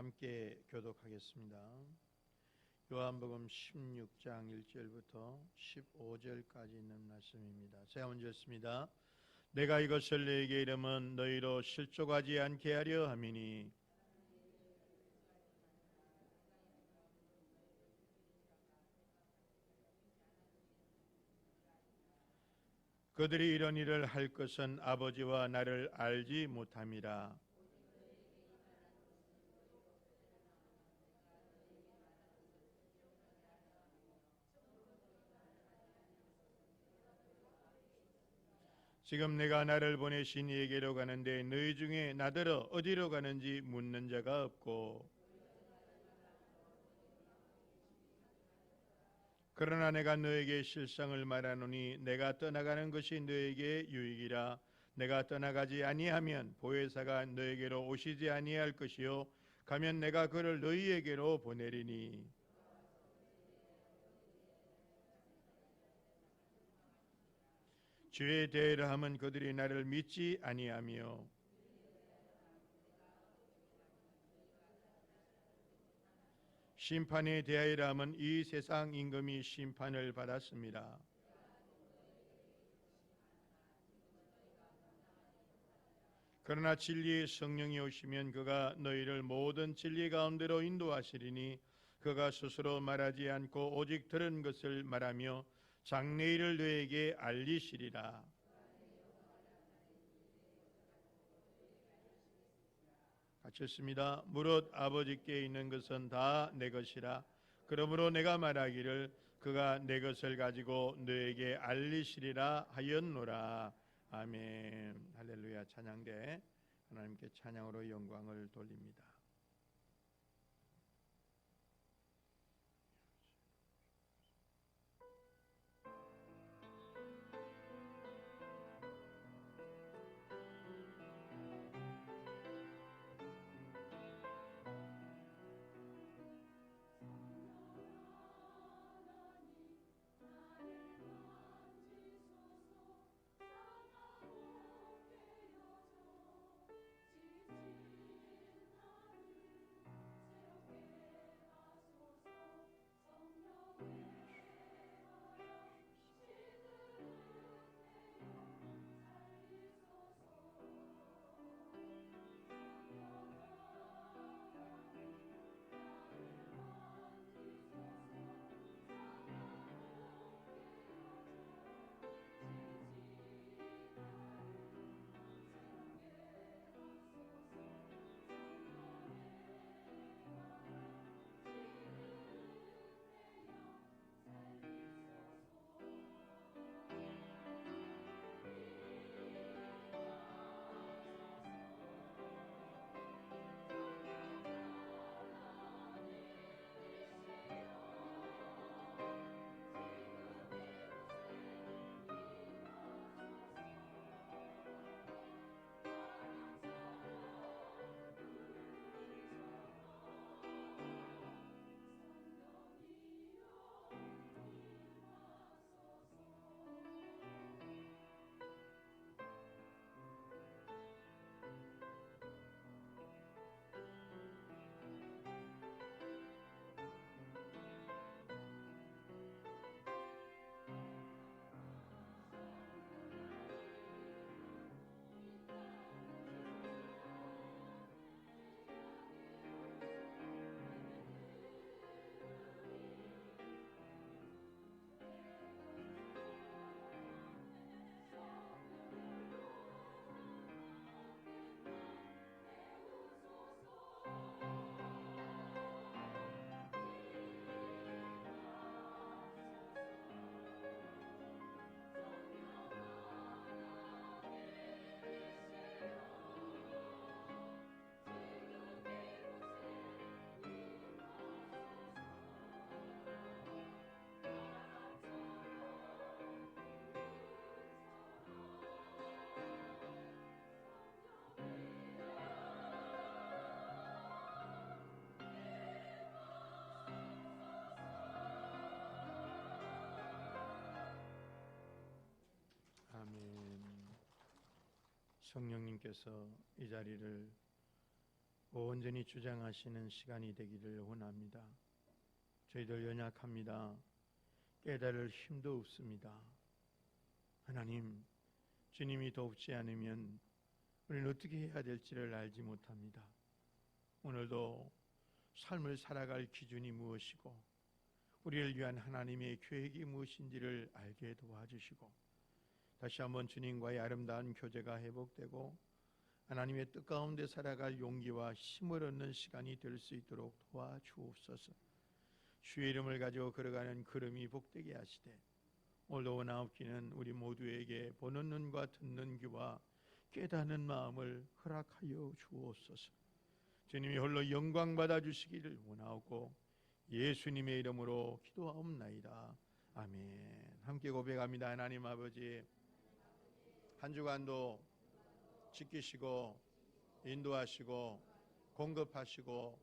함께 교독하겠습니다. 요한복음 16장 1절부터 15절까지 있는 말씀입니다. 제가 먼저 읽습니다. 내가 이것을 너희에게 이름은 너희로 실족하지 않게 하려 함이니 그들이 이런 일을 할 것은 아버지와 나를 알지 못함이라. 지금 내가 나를 보내신 이에게로 가는데 너희 중에 나더러 어디로 가는지 묻는 자가 없고, 그러나 내가 너에게 실상을 말하노니 내가 떠나가는 것이 너에게 유익이라. 내가 떠나가지 아니하면 보혜사가 너에게로 오시지 아니할 것이요 가면 내가 그를 너희에게로 보내리니. 주의 대회를 하면 그들이 나를 믿지 아니하며 심판에 대하여라 하면 이 세상 임금이 심판을 받았습니다. 그러나 진리의 성령이 오시면 그가 너희를 모든 진리 가운데로 인도하시리니 그가 스스로 말하지 않고 오직 들은 것을 말하며 장래일을 너희에게 알리시리라. 같이 읽습니다. 무릇 아버지께 있는 것은 다 내 것이라. 그러므로 내가 말하기를 그가 내 것을 가지고 너에게 알리시리라 하였노라. 아멘. 할렐루야. 찬양대 하나님께 찬양으로 영광을 돌립니다. 아멘. 성령님께서 이 자리를 온전히 주장하시는 시간이 되기를 원합니다. 저희들 연약합니다. 깨달을 힘도 없습니다. 하나님, 주님이 돕지 않으면 우리는 어떻게 해야 될지를 알지 못합니다. 오늘도 삶을 살아갈 기준이 무엇이고 우리를 위한 하나님의 계획이 무엇인지를 알게 도와주시고 다시 한번 주님과의 아름다운 교제가 회복되고 하나님의 뜻 가운데 살아갈 용기와 힘을 얻는 시간이 될 수 있도록 도와주옵소서. 주의 이름을 가지고 걸어가는 걸음이 복되게 하시되 오늘도 원하옵기는 우리 모두에게 보는 눈과 듣는 귀와 깨닫는 마음을 허락하여 주옵소서. 주님이 홀로 영광 받아 주시기를 원하옵고 예수님의 이름으로 기도하옵나이다. 아멘. 함께 고백합니다. 하나님 아버지, 한 주간도 지키시고 인도하시고 공급하시고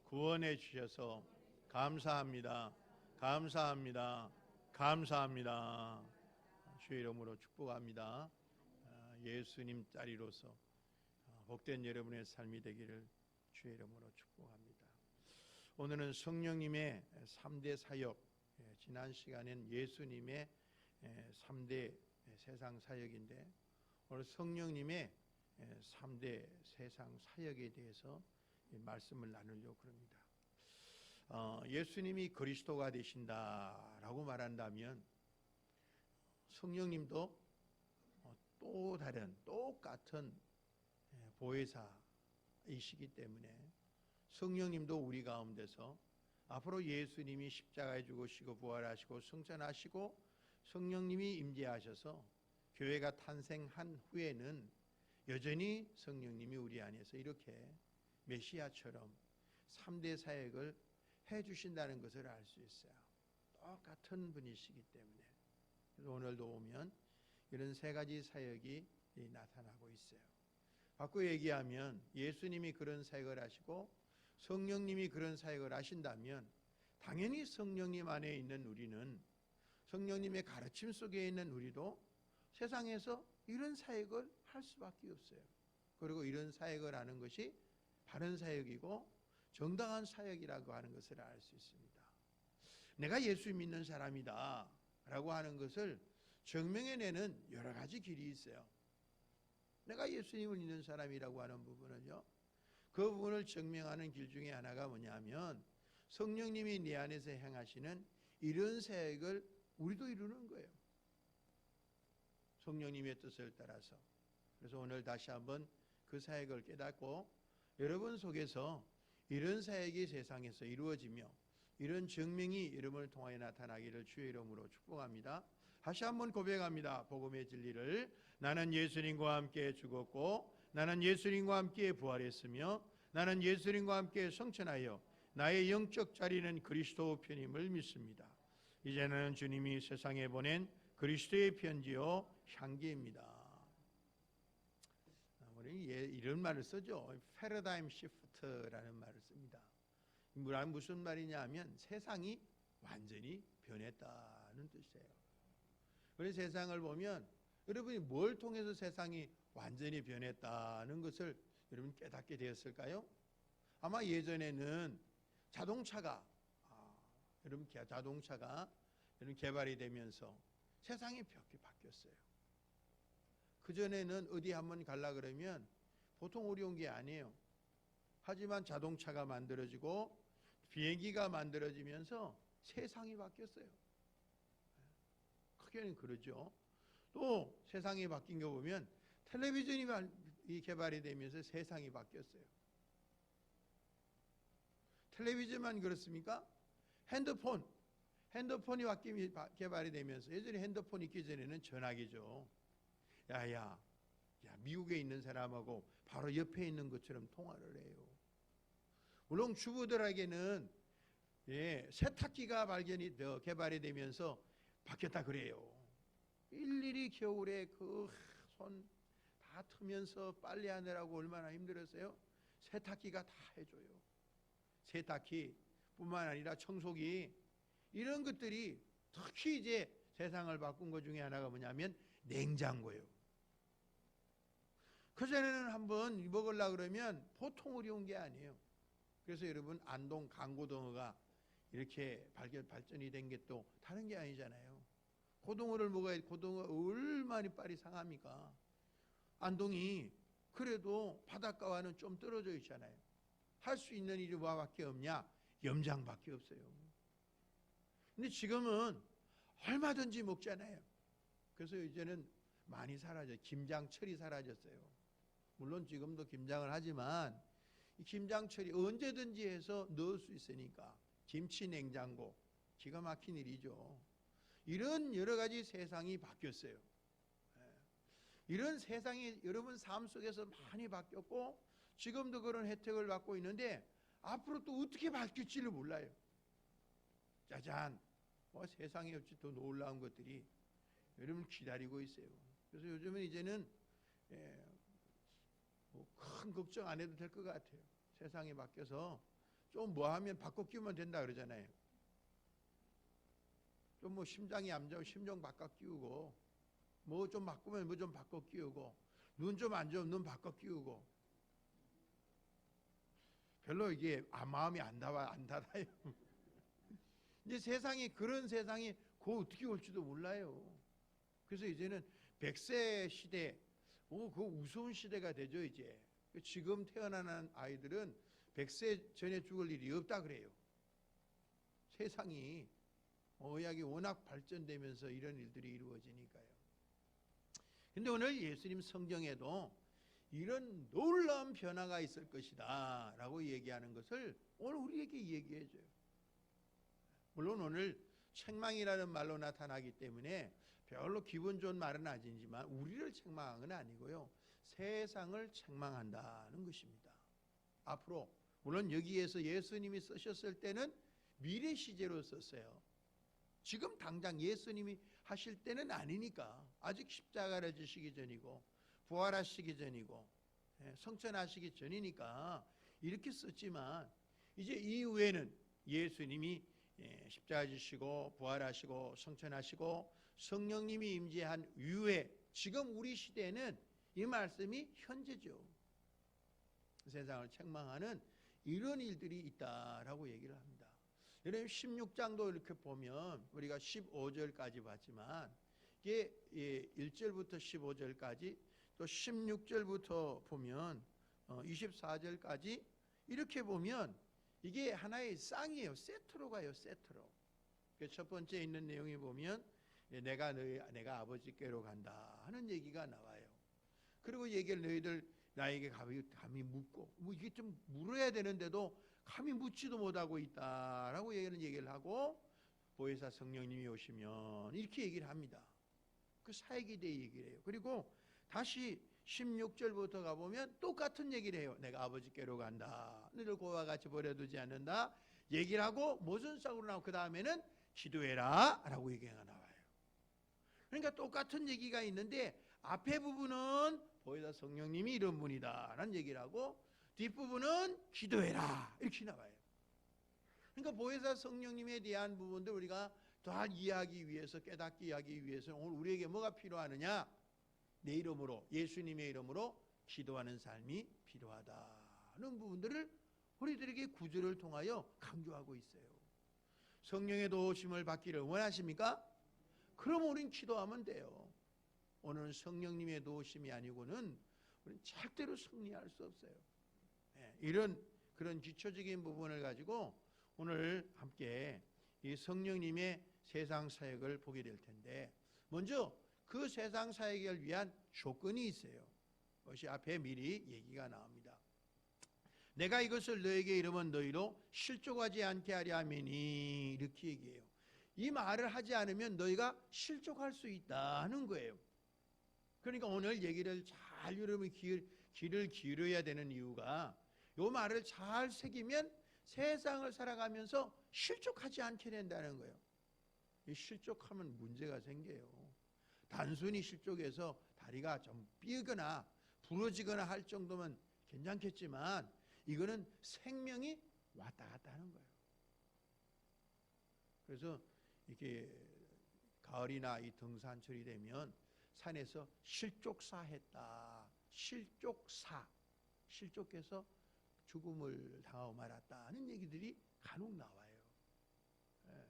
구원해 주셔서 감사합니다. 감사합니다. 감사합니다. 주의 이름으로 축복합니다. 예수님 딸이로서 복된 여러분의 삶이 되기를 주의 이름으로 축복합니다. 오늘은 성령님의 3대 사역, 지난 시간엔 예수님의 3대 세상 사역인데 오늘 성령님의 3대 세상 사역에 대해서 말씀을 나누려고 합니다. 예수님이 그리스도가 되신다라고 말한다면 성령님도 또 다른 똑같은 보혜사이시기 때문에 성령님도 우리 가운데서 앞으로 예수님이 십자가에 죽으시고 부활하시고 승천하시고 성령님이 임재하셔서 교회가 탄생한 후에는 여전히 성령님이 우리 안에서 이렇게 메시아처럼 3대 사역을 해주신다는 것을 알 수 있어요. 똑같은 분이시기 때문에. 그래서 오늘도 오면 이런 세 가지 사역이 나타나고 있어요. 바꿔 얘기하면 예수님이 그런 사역을 하시고 성령님이 그런 사역을 하신다면 당연히 성령님 안에 있는 우리는, 성령님의 가르침 속에 있는 우리도 세상에서 이런 사역을 할 수밖에 없어요. 그리고 이런 사역을 하는 것이 바른 사역이고 정당한 사역이라고 하는 것을 알 수 있습니다. 내가 예수 믿는 사람이다 라고 하는 것을 증명해내는 여러 가지 길이 있어요. 내가 예수님을 믿는 사람이라고 하는 부분은요, 그 부분을 증명하는 길 중에 하나가 뭐냐면 성령님이 내 안에서 행하시는 이런 사역을 우리도 이루는 거예요. 성령님의 뜻을 따라서. 그래서 오늘 다시 한번 그 사역을 깨닫고 여러분 속에서 이런 사역이 세상에서 이루어지며 이런 증명이 여러분을 통하여 나타나기를 주의 이름으로 축복합니다. 다시 한번 고백합니다. 복음의 진리를. 나는 예수님과 함께 죽었고 나는 예수님과 함께 부활했으며 나는 예수님과 함께 성천하여 나의 영적 자리는 그리스도 편임을 믿습니다. 이제는 주님이 세상에 보낸 그리스도의 편지요 향기입니다. 우리 이런 말을 쓰죠. 패러다임 시프트라는 말을 씁니다. 무슨 말이냐 하면 세상이 완전히 변했다는 뜻이에요. 그래서 세상을 보면 여러분이 뭘 통해서 세상이 완전히 변했다는 것을 여러분 깨닫게 되었을까요? 아마 예전에는 자동차가 여러분 개발이 되면서 세상이 바뀌었어요. 그전에는 어디 한번 가려 그러면 보통 어려운 게 아니에요. 하지만 자동차가 만들어지고 비행기가 만들어지면서 세상이 바뀌었어요. 크게는 그러죠. 또 세상이 바뀐 거 보면 텔레비전이 개발이 되면서 세상이 바뀌었어요. 텔레비전만 그렇습니까? 핸드폰이 개발이 되면서 예전에 핸드폰 있기 전에는 전화기죠. 야, 미국에 있는 사람하고 바로 옆에 있는 것처럼 통화를 해요. 물론 주부들에게는 세탁기가 개발이 되면서 바뀌었다 그래요. 일일이 겨울에 그 손 다 트면서 빨래하느라고 얼마나 힘들었어요. 세탁기가 다 해줘요. 세탁기뿐만 아니라 청소기, 이런 것들이 특히 이제 세상을 바꾼 것 중에 하나가 뭐냐면 냉장고예요. 그전에는 한번 먹으려고 그러면 보통 어려운 게 아니에요. 그래서 여러분 안동 강고등어가 이렇게 발전이 된 게 또 다른 게 아니잖아요. 고등어를 먹어야 고등어 얼마나 빨리 상합니까? 안동이 그래도 바닷가와는 좀 떨어져 있잖아요. 할 수 있는 일이 뭐밖에 없냐? 염장밖에 없어요. 근데 지금은 얼마든지 먹잖아요. 그래서 이제는 많이 사라져요. 김장철이 사라졌어요. 물론 지금도 김장을 하지만 이 김장철이 언제든지 해서 넣을 수 있으니까 김치 냉장고 기가 막힌 일이죠. 이런 여러 가지 세상이 바뀌었어요. 이런 세상이 여러분 삶 속에서 많이 바뀌었고 지금도 그런 혜택을 받고 있는데 앞으로 또 어떻게 바뀔지를 몰라요. 짜잔, 세상에 없이 더 놀라운 것들이 여러분 기다리고 있어요. 그래서 요즘은 이제는 큰 걱정 안 해도 될 것 같아요. 세상이 바뀌어서 좀 뭐 하면 바꿔 끼우면 된다 그러잖아요. 좀 뭐 심장이 안 좋으면 심장 바꿔 끼우고, 뭐 좀 바꾸면 뭐 좀 바꿔 끼우고, 눈 좀 안 좋으면 눈 바꿔 끼우고. 별로 이게 마음이 안 닿아요. 이제 세상이 그런 세상이 곧 어떻게 올지도 몰라요. 그래서 이제는 100세 시대, 그 우스운 시대가 되죠. 이제 지금 태어나는 아이들은 100세 전에 죽을 일이 없다 그래요. 세상이 의학이 워낙 발전되면서 이런 일들이 이루어지니까요. 근데 오늘 예수님 성경에도 이런 놀라운 변화가 있을 것이다 라고 얘기하는 것을 오늘 우리에게 얘기해 줘요. 물론 오늘 책망이라는 말로 나타나기 때문에 별로 기분 좋은 말은 아니지만 우리를 책망한 건 아니고요. 세상을 책망한다는 것입니다. 앞으로 물론 여기에서 예수님이 쓰셨을 때는 미래 시제로 썼어요. 지금 당장 예수님이 하실 때는 아니니까 아직 십자가를 지시기 전이고 부활하시기 전이고 성천하시기 전이니까 이렇게 썼지만 이제 이후에는 예수님이 십자가 지시고 부활하시고 성천하시고 성령님이 임재한 이후에 지금 우리 시대에는 이 말씀이 현재죠. 세상을 책망하는 이런 일들이 있다라고 얘기를 합니다. 여러분 16장도 이렇게 보면 우리가 15절까지 봤지만 이게 1절부터 15절까지 또 16절부터 보면 24절까지 이렇게 보면 이게 하나의 쌍이에요. 세트로 가요. 세트로. 첫 번째 있는 내용이 보면 내가 아버지께로 간다 하는 얘기가 나와요. 그리고 얘기를 너희들 나에게 감히 묻고 이게 좀 물어야 되는데도 감히 묻지도 못하고 있다라고 얘기를 하고 보혜사 성령님이 오시면 이렇게 얘기를 합니다. 그 사역에 대해 얘기를 해요. 그리고 다시 16절부터 가보면 똑같은 얘기를 해요. 내가 아버지께로 간다. 너를 고와 같이 버려두지 않는다. 얘기를 하고 무슨 쌍으로 나오고 그 다음에는 기도해라 라고 얘기가 나와요. 그러니까 똑같은 얘기가 있는데 앞에 부분은 보혜사 성령님이 이런 분이다 라는 얘기를 하고 뒷부분은 기도해라 이렇게 나와요. 그러니까 보혜사 성령님에 대한 부분들 우리가 더 이해하기 위해서 깨닫기 하기 위해서 오늘 우리에게 뭐가 필요하느냐? 내 이름으로 예수님의 이름으로 기도하는 삶이 필요하다는 부분들을 우리들에게 구절을 통하여 강조하고 있어요. 성령의 도우심을 받기를 원하십니까? 그럼 우린 기도하면 돼요. 오늘은 성령님의 도우심이 아니고는 우리는 절대로 승리할 수 없어요. 이런 그런 기초적인 부분을 가지고 오늘 함께 이 성령님의 세상 사역을 보게 될 텐데 먼저 그 세상 사역을 위한 조건이 있어요. 그것이 앞에 미리 얘기가 나옵니다. 내가 이것을 너에게 이르면 너희로 실족하지 않게 하려 함이니 이렇게 얘기해요. 이 말을 하지 않으면 너희가 실족할 수 있다는 거예요. 그러니까 오늘 얘기를 잘 여러분이 귀를 기울여야 되는 이유가 이 말을 잘 새기면 세상을 살아가면서 실족하지 않게 된다는 거예요. 이 실족하면 문제가 생겨요. 단순히 실족해서 다리가 좀 삐거나 부러지거나 할 정도면 괜찮겠지만 이거는 생명이 왔다 갔다 하는 거예요. 그래서 이렇게 가을이나 이 등산철이 되면 산에서 실족사했다, 실족해서 죽음을 당하고 말았다는 얘기들이 간혹 나와요. 예.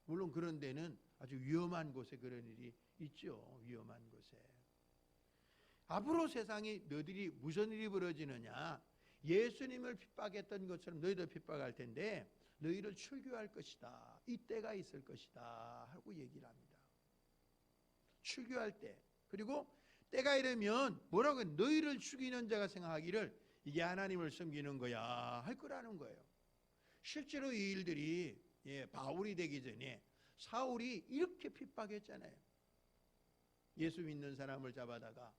물론 그런 데는 아주 위험한 곳에 그런 일이 있죠. 위험한 곳에. 앞으로 세상에 너희들이 무슨 일이 벌어지느냐, 예수님을 핍박했던 것처럼 너희도 핍박할 텐데 너희를 출교할 것이다. 이 때가 있을 것이다 하고 얘기를 합니다. 출교할 때. 그리고 때가 이르면 뭐라고 해요? 너희를 죽이는 자가 생각하기를 이게 하나님을 섬기는 거야 할 거라는 거예요. 실제로 이 일들이 바울이 되기 전에 사울이 이렇게 핍박했잖아요. 예수 믿는 사람을 잡아다가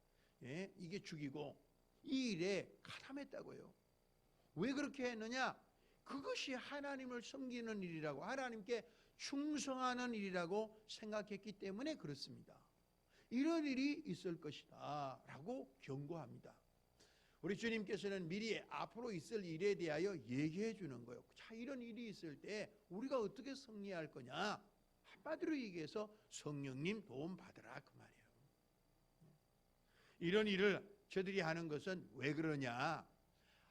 이게 죽이고 이 일에 가담했다고요. 왜 그렇게 했느냐? 그것이 하나님을 섬기는 일이라고, 하나님께 충성하는 일이라고 생각했기 때문에 그렇습니다. 이런 일이 있을 것이다 라고 경고합니다. 우리 주님께서는 미리 앞으로 있을 일에 대하여 얘기해 주는 거예요. 자, 이런 일이 있을 때 우리가 어떻게 승리할 거냐? 한마디로 얘기해서 성령님 도움 받으라 그 말이에요. 이런 일을 저들이 하는 것은 왜 그러냐?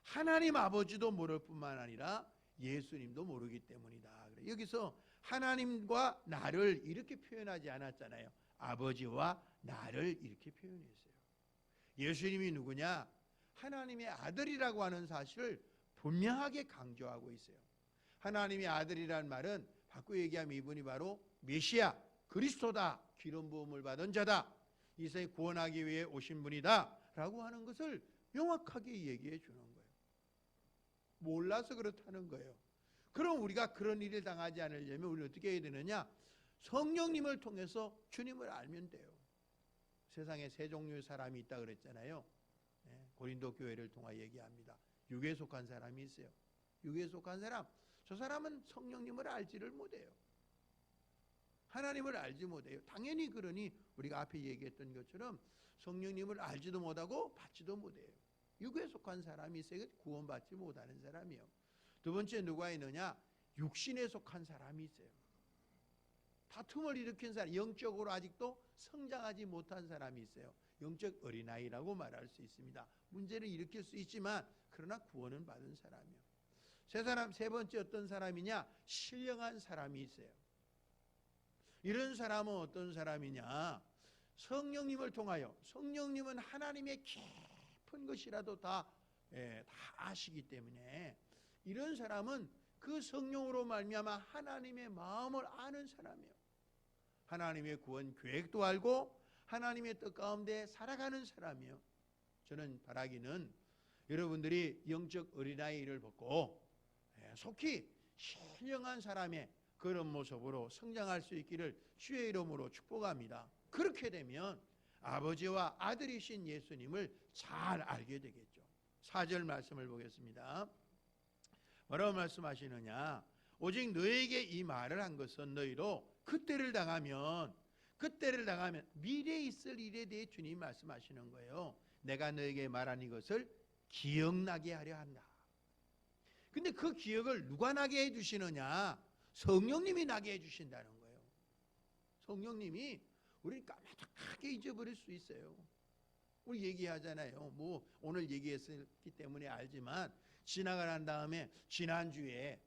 하나님 아버지도 모를 뿐만 아니라 예수님도 모르기 때문이다. 여기서 하나님과 나를 이렇게 표현하지 않았잖아요. 아버지와 나를 이렇게 표현했어요. 예수님이 누구냐? 하나님의 아들이라고 하는 사실을 분명하게 강조하고 있어요. 하나님의 아들이란 말은 바꿔 얘기하면 이분이 바로 메시아, 그리스도다, 기름 부음을 받은 자다, 이 세상에 구원하기 위해 오신 분이다 라고 하는 것을 명확하게 얘기해 주는 거예요. 몰라서 그렇다는 거예요. 그럼 우리가 그런 일을 당하지 않으려면 우리는 어떻게 해야 되느냐? 성령님을 통해서 주님을 알면 돼요. 세상에 세 종류의 사람이 있다 그랬잖아요. 고린도 교회를 통해 얘기합니다. 육에 속한 사람이 있어요. 육에 속한 사람, 저 사람은 성령님을 알지를 못해요. 하나님을 알지 못해요. 당연히 그러니 우리가 앞에 얘기했던 것처럼 성령님을 알지도 못하고 받지도 못해요. 육에 속한 사람이 있어요. 구원받지 못하는 사람이요. 두 번째 누가 있느냐? 육신에 속한 사람이 있어요. 다툼을 일으킨 사람, 영적으로 아직도 성장하지 못한 사람이 있어요. 영적 어린아이라고 말할 수 있습니다. 문제를 일으킬 수 있지만 그러나 구원은 받은 사람이요. 세 번째 어떤 사람이냐? 신령한 사람이 있어요. 이런 사람은 어떤 사람이냐? 성령님을 통하여, 성령님은 하나님의 깊은 것이라도 다 아시기 때문에 이런 사람은 그 성령으로 말미암아 하나님의 마음을 아는 사람이에요. 하나님의 구원 계획도 알고 하나님의 뜻 가운데 살아가는 사람이에요. 저는 바라기는 여러분들이 영적 어린아이를 벗고 속히 신령한 사람의 그런 모습으로 성장할 수 있기를 주의 이름으로 축복합니다. 그렇게 되면 아버지와 아들이신 예수님을 잘 알게 되겠죠. 4절 말씀을 보겠습니다. 뭐라고 말씀하시느냐? 오직 너에게 이 말을 한 것은 너희로 그때를 당하면 미래에 있을 일에 대해 주님이 말씀하시는 거예요. 내가 너에게 말한 이것을 기억나게 하려 한다. 근데 그 기억을 누가 나게 해주시느냐? 성령님이 나게 해주신다는 거예요. 성령님이 우리를 까마득하게 잊어버릴 수 있어요. 우리 얘기하잖아요. 뭐 오늘 얘기했기 때문에 알지만 지나가는 다음에 지난주에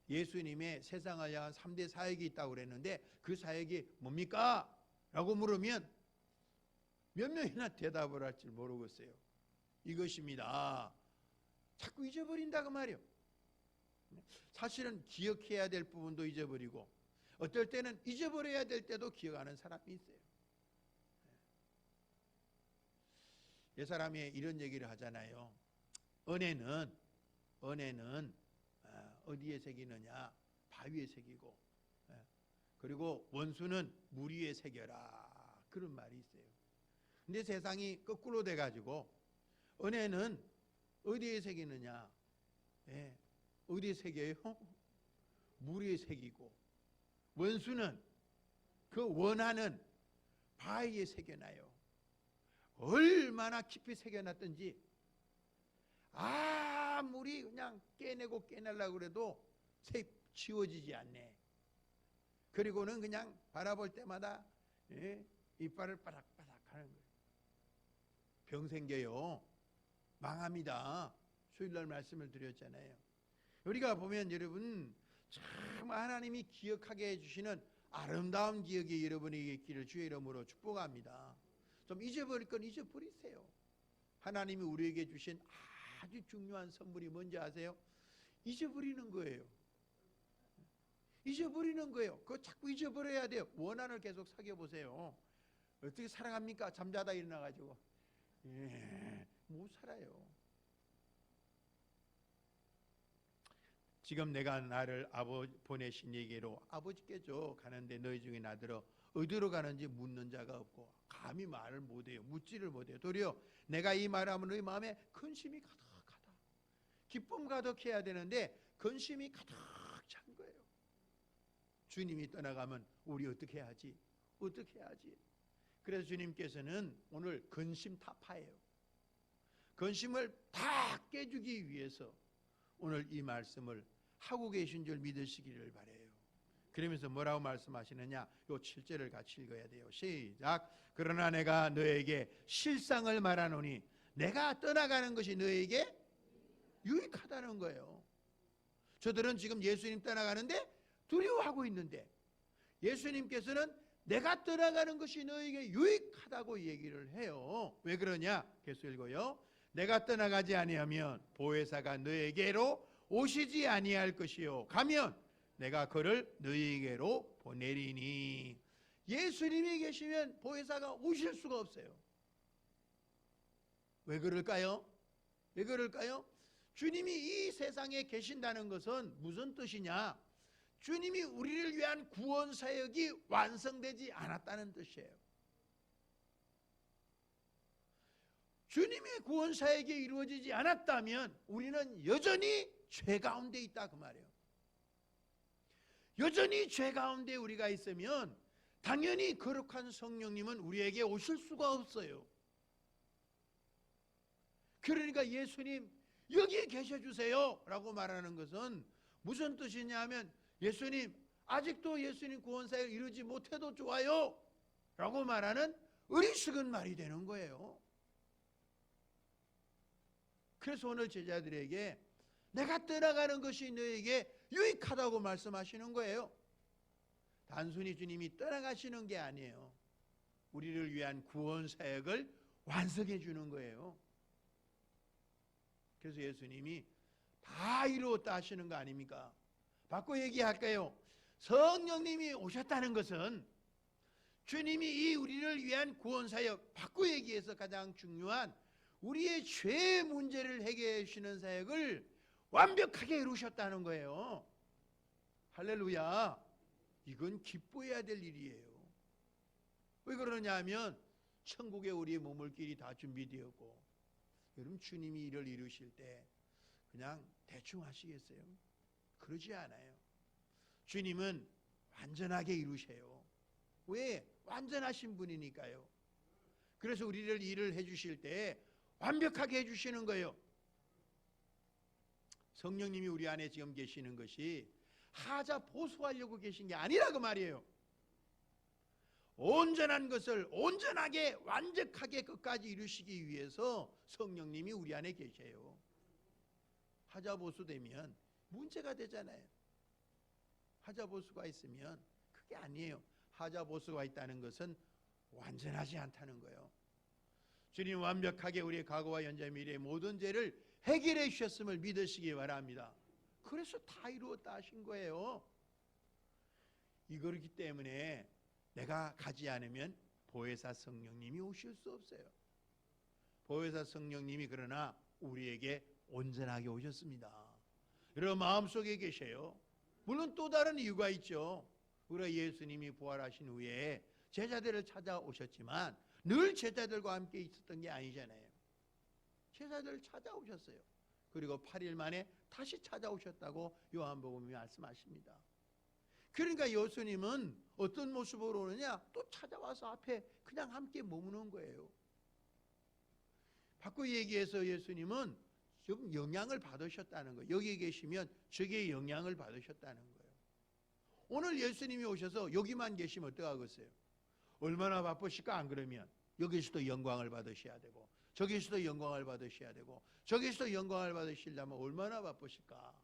예수님의 세상을 향한 3대 사역이 있다고 그랬는데 그 사역이 뭡니까? 라고 물으면 몇 명이나 대답을 할지 모르겠어요. 이것입니다. 자꾸 잊어버린다 그 말이에요. 사실은 기억해야 될 부분도 잊어버리고 어떨 때는 잊어버려야 될 때도 기억하는 사람이 있어요. 옛 사람이 이런 얘기를 하잖아요. 은혜는 어디에 새기느냐? 바위에 새기고, 그리고 원수는 물 위에 새겨라. 그런 말이 있어요. 근데 세상이 거꾸로 돼가지고 은혜는 어디에 새기느냐? 어디에 새겨요? 물 위에 새기고, 원수는 그 원하는 바위에 새겨놔요. 얼마나 깊이 새겨놨든지 아무리 그냥 깨내려고 해도 지워지지 않네. 그리고는 그냥 바라볼 때마다 이빨을 바닥바닥 하는 거예요. 병 생겨요. 망합니다. 수요일날 말씀을 드렸잖아요. 우리가 보면 여러분 참 하나님이 기억하게 해주시는 아름다운 기억이 여러분에게 있기를 주의 이름으로 축복합니다. 좀 잊어버릴 건 잊어버리세요. 하나님이 우리에게 주신 아주 중요한 선물이 뭔지 아세요? 잊어버리는 거예요. 잊어버리는 거예요. 그거 자꾸 잊어버려야 돼요. 원한을 계속 사귀어 보세요. 어떻게 살아갑니까? 잠자다 일어나가지고 못 살아요. 지금 내가 나를 보내신 얘기로 아버지께서 가는데 너희 중에 나더러 어디로 가는지 묻는 자가 없고 감히 말을 못해요. 묻지를 못해요. 도리어 내가 이 말하면 너희 마음에 근심이 가득하다. 기쁨 가득해야 되는데 근심이 가득 찬 거예요. 주님이 떠나가면 우리 어떻게 하지? 어떻게 하지? 그래서 주님께서는 오늘 근심 타파예요. 근심을 다 깨주기 위해서 오늘 이 말씀을 하고 계신 줄 믿으시기를 바라요. 그러면서 뭐라고 말씀하시느냐? 요 7절을 같이 읽어야 돼요. 시작. 그러나 내가 너에게 실상을 말하노니 내가 떠나가는 것이 너에게 유익하다는 거예요. 저들은 지금 예수님 떠나가는데 두려워하고 있는데 예수님께서는 내가 떠나가는 것이 너에게 유익하다고 얘기를 해요. 왜 그러냐? 계속 읽어요. 내가 떠나가지 아니하면 보혜사가 너에게로 오시지 아니할 것이요 가면 내가 그를 너희에게로 보내리니. 예수님이 계시면 보혜사가 오실 수가 없어요. 왜 그럴까요? 왜 그럴까요? 주님이 이 세상에 계신다는 것은 무슨 뜻이냐? 주님이 우리를 위한 구원 사역이 완성되지 않았다는 뜻이에요. 주님의 구원 사역이 이루어지지 않았다면 우리는 여전히 죄 가운데 있다 그 말이에요. 여전히 죄 가운데 우리가 있으면 당연히 거룩한 성령님은 우리에게 오실 수가 없어요. 그러니까 예수님 여기 계셔주세요 라고 말하는 것은 무슨 뜻이냐 하면 예수님 아직도 예수님 구원사역을 이루지 못해도 좋아요 라고 말하는 어리석은 말이 되는 거예요. 그래서 오늘 제자들에게 내가 떠나가는 것이 너에게 유익하다고 말씀하시는 거예요. 단순히 주님이 떠나가시는 게 아니에요. 우리를 위한 구원 사역을 완성해 주는 거예요. 그래서 예수님이 다 이루었다 하시는 거 아닙니까? 바꿔 얘기할까요? 성령님이 오셨다는 것은 주님이 이 우리를 위한 구원 사역, 바꿔 얘기해서 가장 중요한 우리의 죄의 문제를 해결해 주시는 사역을 완벽하게 이루셨다는 거예요. 할렐루야. 이건 기뻐해야 될 일이에요. 왜 그러냐 하면 천국에 우리의 머물길이 다 준비되었고 여러분 주님이 이를 이루실 때 그냥 대충 하시겠어요? 그러지 않아요. 주님은 완전하게 이루세요. 왜? 완전하신 분이니까요. 그래서 우리를 일을 해주실 때 완벽하게 해주시는 거예요. 성령님이 우리 안에 지금 계시는 것이 하자 보수하려고 계신 게 아니라 그 말이에요. 온전한 것을 온전하게 완벽하게 끝까지 이루시기 위해서 성령님이 우리 안에 계세요. 하자 보수되면 문제가 되잖아요. 하자 보수가 있으면 그게 아니에요. 하자 보수가 있다는 것은 완전하지 않다는 거예요. 주님 완벽하게 우리의 과거와 현재 미래의 모든 죄를 해결해 주셨음을 믿으시기 바랍니다. 그래서 다 이루었다 하신 거예요. 이거기 때문에 내가 가지 않으면 보혜사 성령님이 오실 수 없어요. 보혜사 성령님이 그러나 우리에게 온전하게 오셨습니다. 여러분 마음속에 계셔요. 물론 또 다른 이유가 있죠. 우리 예수님이 부활하신 후에 제자들을 찾아오셨지만 늘 제자들과 함께 있었던 게 아니잖아요. 제자들을 찾아오셨어요. 그리고 8일 만에 다시 찾아오셨다고 요한복음이 말씀하십니다. 그러니까 예수님은 어떤 모습으로 오느냐? 또 찾아와서 앞에 그냥 함께 머무는 거예요. 바꿔 얘기해서 예수님은 좀 영향을 받으셨다는 거예요. 여기 계시면 저기에 영향을 받으셨다는 거예요. 오늘 예수님이 오셔서 여기만 계시면 어떡하겠어요? 얼마나 바쁘실까? 안 그러면 여기서도 영광을 받으셔야 되고 저기서도 영광을 받으셔야 되고 저기서도 영광을 받으시려면 얼마나 바쁘실까.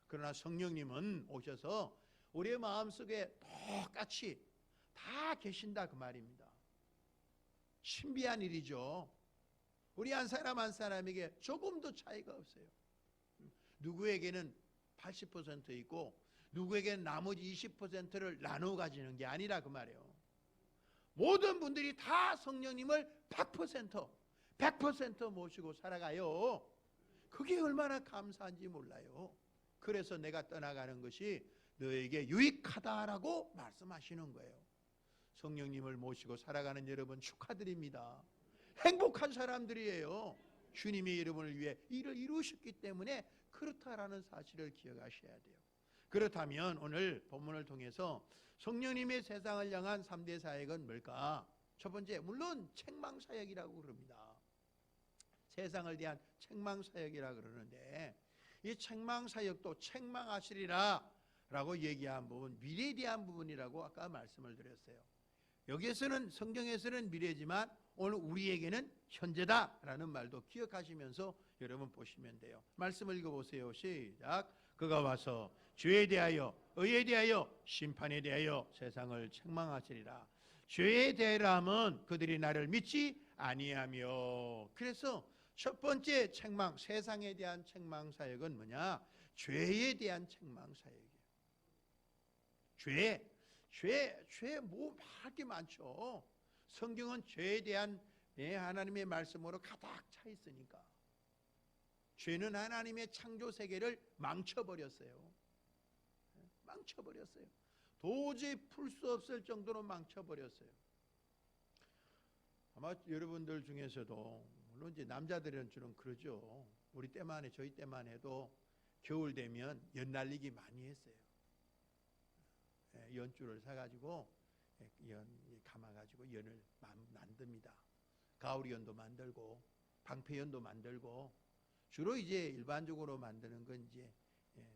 그러나 성령님은 오셔서 우리의 마음속에 똑같이 다 계신다 그 말입니다. 신비한 일이죠. 우리 한 사람 한 사람에게 조금도 차이가 없어요. 누구에게는 80% 있고 누구에게는 나머지 20%를 나누어 가지는 게 아니라 그 말이에요. 모든 분들이 다 성령님을 100% 모시고 살아가요. 그게 얼마나 감사한지 몰라요. 그래서 내가 떠나가는 것이 너에게 유익하다라고 말씀하시는 거예요. 성령님을 모시고 살아가는 여러분 축하드립니다. 행복한 사람들이에요. 주님의 이름을 위해 일을 이루셨기 때문에 그렇다라는 사실을 기억하셔야 돼요. 그렇다면 오늘 본문을 통해서 성령님의 세상을 향한 3대 사역은 뭘까? 첫 번째, 물론 책망사역이라고 그럽니다. 세상을 대한 책망사역이라고 그러는데 이 책망사역도 책망하시리라 라고 얘기한 부분, 미래에 대한 부분이라고 아까 말씀을 드렸어요. 여기에서는 성경에서는 미래지만 오늘 우리에게는 현재다라는 말도 기억하시면서 여러분 보시면 돼요. 말씀을 읽어보세요. 시작. 그가 와서 죄에 대하여 의에 대하여 심판에 대하여 세상을 책망하시리라. 죄에 대하여 하면 그들이 나를 믿지 아니하며. 그래서 첫 번째 책망, 세상에 대한 책망 사역은 뭐냐? 죄에 대한 책망 사역이에요. 죄 뭐 할 게 많죠. 성경은 죄에 대한 하나님의 말씀으로 가득 차 있으니까. 죄는 하나님의 창조 세계를 망쳐버렸어요. 망쳐버렸어요. 도저히 풀 수 없을 정도로 망쳐버렸어요. 아마 여러분들 중에서도 물론 이제 남자들은 주로 그러죠. 우리 때만 해, 저희 때만 해도 겨울 되면 연 날리기 많이 했어요. 연줄을 사가지고 연 감아가지고 연을 만듭니다. 가오리연도 만들고 방패연도 만들고 주로 이제 일반적으로 만드는 건 이제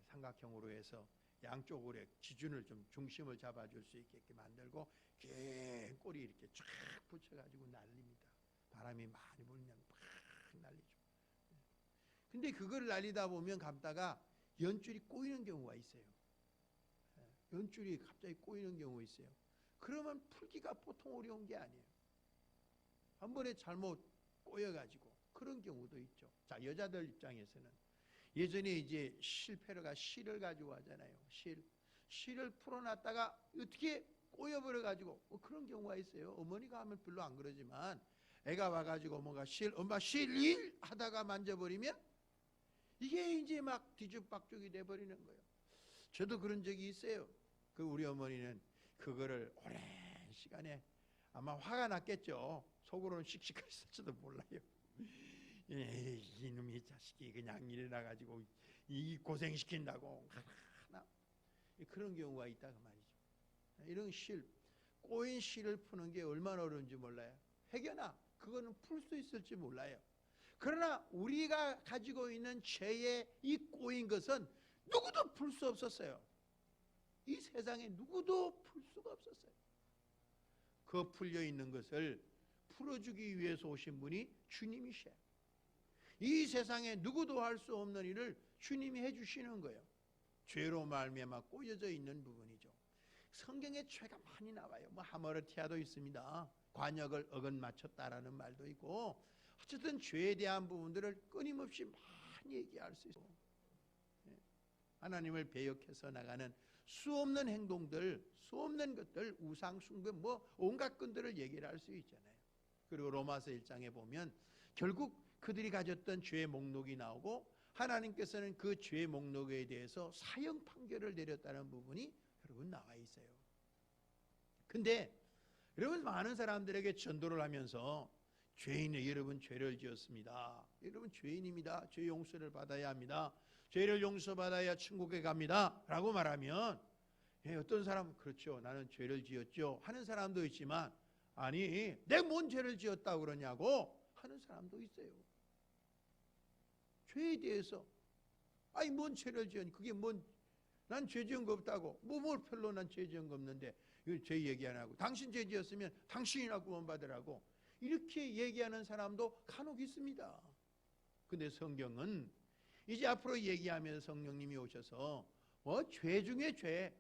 삼각형으로 해서 양쪽으로 기준을 좀 중심을 잡아줄 수 있게 만들고 긴 꼬리 이렇게 쫙 붙여가지고 날립니다. 바람이 많이 불면 팍 날리죠. 근데 그걸 날리다 보면 감다가 연줄이 꼬이는 경우가 있어요. 연줄이 갑자기 꼬이는 경우가 있어요. 그러면 풀기가 보통 어려운 게 아니에요. 한 번에 잘못 꼬여가지고 그런 경우도 있죠. 자, 여자들 입장에서는 예전에 이제 실패가 실을 가지고 하잖아요. 실을 풀어놨다가 어떻게 꼬여버려가지고 그런 경우가 있어요. 어머니가 하면 별로 안 그러지만 애가 와가지고 엄마 실 하다가 만져버리면 이게 이제 막 뒤죽박죽이 돼버리는 거예요. 저도 그런 적이 있어요. 그 우리 어머니는 그거를 오랜 시간에 아마 화가 났겠죠. 속으로는 씩씩했을지도 몰라요. 이놈의 자식이 그냥 일어나가지고 이 고생시킨다고 그런 경우가 있다 그 말이죠. 이런 꼬인 실을 푸는 게 얼마나 어려운지 몰라요. 해결나 그거는 풀 수 있을지 몰라요. 그러나 우리가 가지고 있는 죄의 이 꼬인 것은 누구도 풀 수 없었어요. 이 세상에 누구도 풀 수가 없었어요. 그 풀려 있는 것을 풀어주기 위해서 오신 분이 주님이셔요. 이 세상에 누구도 할 수 없는 일을 주님이 해주시는 거예요. 죄로 말미암아 꼬여져 있는 부분이죠. 성경에 죄가 많이 나와요. 뭐 하모르티아도 있습니다. 관역을 어긋 맞췄다라는 말도 있고 어쨌든 죄에 대한 부분들을 끊임없이 많이 얘기할 수 있어요. 하나님을 배역해서 나가는 수없는 행동들, 수없는 것들, 우상 숭배 뭐 온갖 것들을 얘기를 할 수 있잖아요. 그리고 로마서 1장에 보면 결국 그들이 가졌던 죄의 목록이 나오고 하나님께서는 그 죄의 목록에 대해서 사형 판결을 내렸다는 부분이 여러분 나와 있어요. 근데 여러분 많은 사람들에게 전도를 하면서 죄인이 여러분 죄를 지었습니다. 여러분 죄인입니다. 죄 용서를 받아야 합니다. 죄를 용서받아야 천국에 갑니다. 라고 말하면 어떤 사람은 그렇죠. 나는 죄를 지었죠. 하는 사람도 있지만 아니 내가 뭔 죄를 지었다고 그러냐고 하는 사람도 있어요. 죄에 대해서 아니 뭔 죄를 지었니? 그게 난 죄 지은 거 없다고. 뭘 별로 난 죄 지은 거 없는데 이거 죄 얘기 안 하고 당신 죄 지었으면 당신이나 구원받으라고 이렇게 얘기하는 사람도 간혹 있습니다. 근데 성경은 이제 앞으로 얘기하면서 성령님이 오셔서 죄 중에 죄,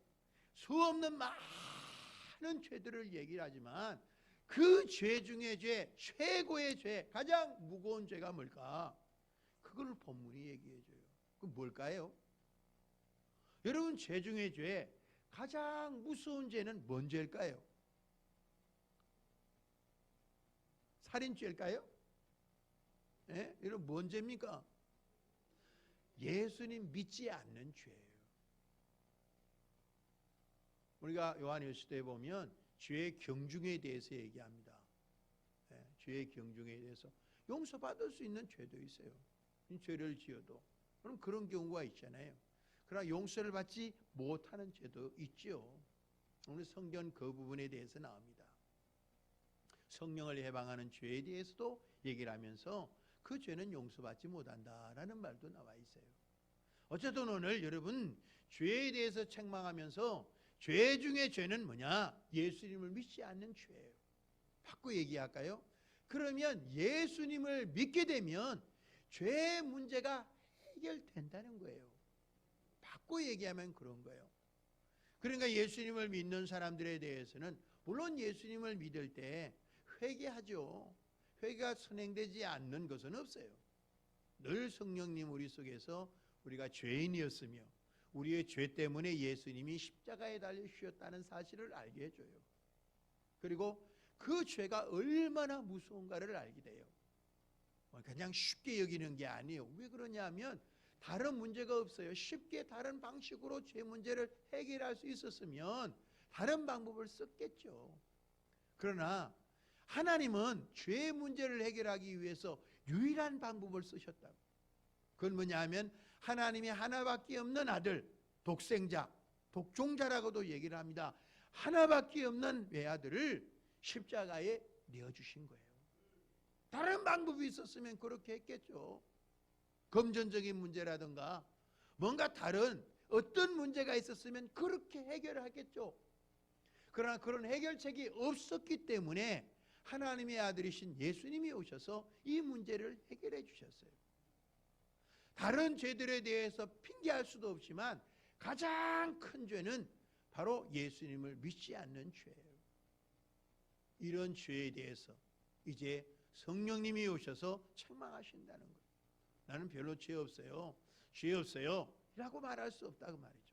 수 없는 많은 죄들을 얘기를 하지만 그 죄 중에 죄, 최고의 죄, 가장 무거운 죄가 뭘까? 그걸 본문이 얘기해 줘요. 그 뭘까요? 여러분, 죄 중에 죄, 가장 무서운 죄는 뭔 죄일까요? 살인죄일까요? 예? 여러분, 뭔 죄입니까? 예수님 믿지 않는 죄예요. 우리가 요한일서에 보면 죄의 경중에 대해서 얘기합니다. 예, 죄의 경중에 대해서 용서받을 수 있는 죄도 있어요. 죄를 지어도. 그럼 그런 경우가 있잖아요. 그러나 용서를 받지 못하는 죄도 있죠. 오늘 성경 그 부분에 대해서 나옵니다. 성령을 해방하는 죄에 대해서도 얘기를 하면서 그 죄는 용서받지 못한다라는 말도 나와 있어요. 어쨌든 오늘 여러분, 죄에 대해서 책망하면서 죄 중에 죄는 뭐냐? 예수님을 믿지 않는 죄예요. 바꿔 얘기할까요? 그러면 예수님을 믿게 되면 죄의 문제가 해결된다는 거예요. 바꿔 얘기하면 그런 거예요. 그러니까 예수님을 믿는 사람들에 대해서는 물론 예수님을 믿을 때 회개하죠. 회개가 선행되지 않는 것은 없어요. 늘 성령님 우리 속에서 우리가 죄인이었으며 우리의 죄 때문에 예수님이 십자가에 달려 주셨다는 사실을 알게 해줘요. 그리고 그 죄가 얼마나 무서운가를 알게 돼요. 그냥 쉽게 여기는 게 아니에요. 왜 그러냐면 다른 문제가 없어요. 쉽게 다른 방식으로 죄 문제를 해결할 수 있었으면 다른 방법을 썼겠죠. 그러나 하나님은 죄 문제를 해결하기 위해서 유일한 방법을 쓰셨다고. 그건 뭐냐 하면 하나님이 하나밖에 없는 아들, 독생자, 독종자라고도 얘기를 합니다. 하나밖에 없는 외아들을 십자가에 내어주신 거예요. 다른 방법이 있었으면 그렇게 했겠죠. 금전적인 문제라든가 뭔가 다른 어떤 문제가 있었으면 그렇게 해결하겠죠. 그러나 그런 해결책이 없었기 때문에 하나님의 아들이신 예수님이 오셔서 이 문제를 해결해 주셨어요. 다른 죄들에 대해서 핑계할 수도 없지만 가장 큰 죄는 바로 예수님을 믿지 않는 죄예요. 이런 죄에 대해서 이제 성령님이 오셔서 책망하신다는 거예요. 나는 별로 죄 없어요. 죄 없어요. 라고 말할 수 없다고 말이죠.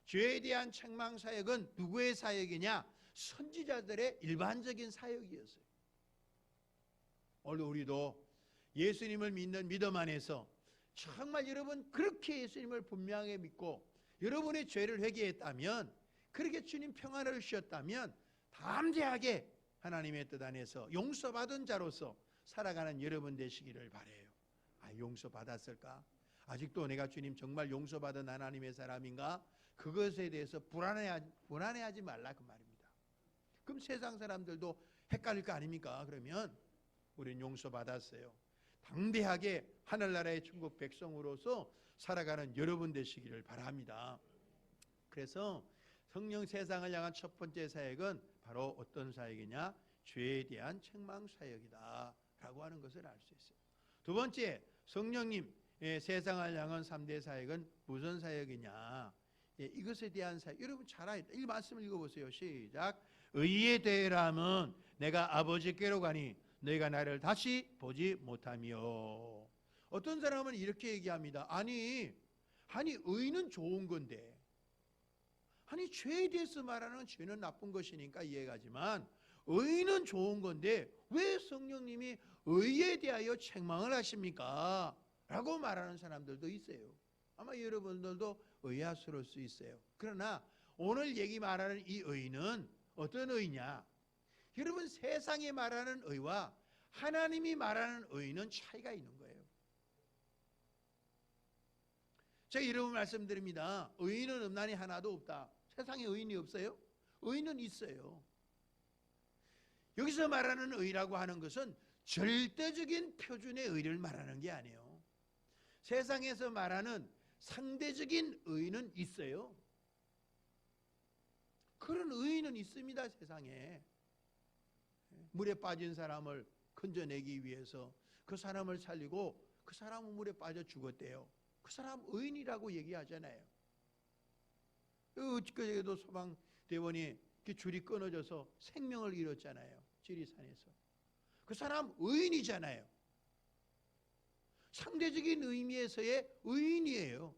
죄에 대한 책망 사역은 누구의 사역이냐? 선지자들의 일반적인 사역이었어요. 오늘 우리도 예수님을 믿는 믿음 안에서 정말 여러분 그렇게 예수님을 분명하게 믿고 여러분의 죄를 회개했다면, 그렇게 주님 평안을 주셨다면 담대하게 하나님의 뜻 안에서 용서받은 자로서 살아가는 여러분 되시기를 바라요. 용서받았을까? 아직도 내가 주님 정말 용서받은 하나님의 사람인가? 그것에 대해서 불안해하지 말라 그 말입니다. 그럼 세상 사람들도 헷갈릴 거 아닙니까? 그러면 우리는 용서받았어요. 담대하게 하늘나라의 천국 백성으로서 살아가는 여러분 되시기를 바랍니다. 그래서 성령 세상을 향한 첫 번째 사역은 바로 어떤 사역이냐? 죄에 대한 책망 사역이다 라고 하는 것을 알 수 있어요. 두 번째, 성령님 세상을 향한 3대 사역은 무슨 사역이냐? 이것에 대한 사역. 여러분 잘 알죠? 이 말씀을 읽어보세요. 시작. 의에 대하면 내가 아버지께로 가니 너희가 나를 다시 보지 못하며. 어떤 사람은 이렇게 얘기합니다. 아니 의는 좋은 건데, 아니 죄에 대해서 말하는 죄는 나쁜 것이니까 이해가지만 의는 좋은 건데 왜 성령님이 의에 대하여 책망을 하십니까? 라고 말하는 사람들도 있어요. 아마 여러분들도 의아스러울 수 있어요. 그러나 오늘 얘기 말하는 이 의는 어떤 의냐? 여러분 세상이 말하는 의와 하나님이 말하는 의는 차이가 있는 거예요. 제가 이런 말씀드립니다. 의인은 없나니 하나도 없다. 세상에 의인이 없어요? 의인은 있어요. 여기서 말하는 의라고 하는 것은 절대적인 표준의 의를 말하는 게 아니에요. 세상에서 말하는 상대적인 의는 있어요. 그런 의인은 있습니다. 세상에 물에 빠진 사람을 건져내기 위해서 그 사람을 살리고 그 사람은 물에 빠져 죽었대요. 그 사람 의인이라고 얘기하잖아요. 어저께도 소방대원이 줄이 끊어져서 생명을 잃었잖아요. 지리산에서. 그 사람 의인이잖아요. 상대적인 의미에서의 의인이에요.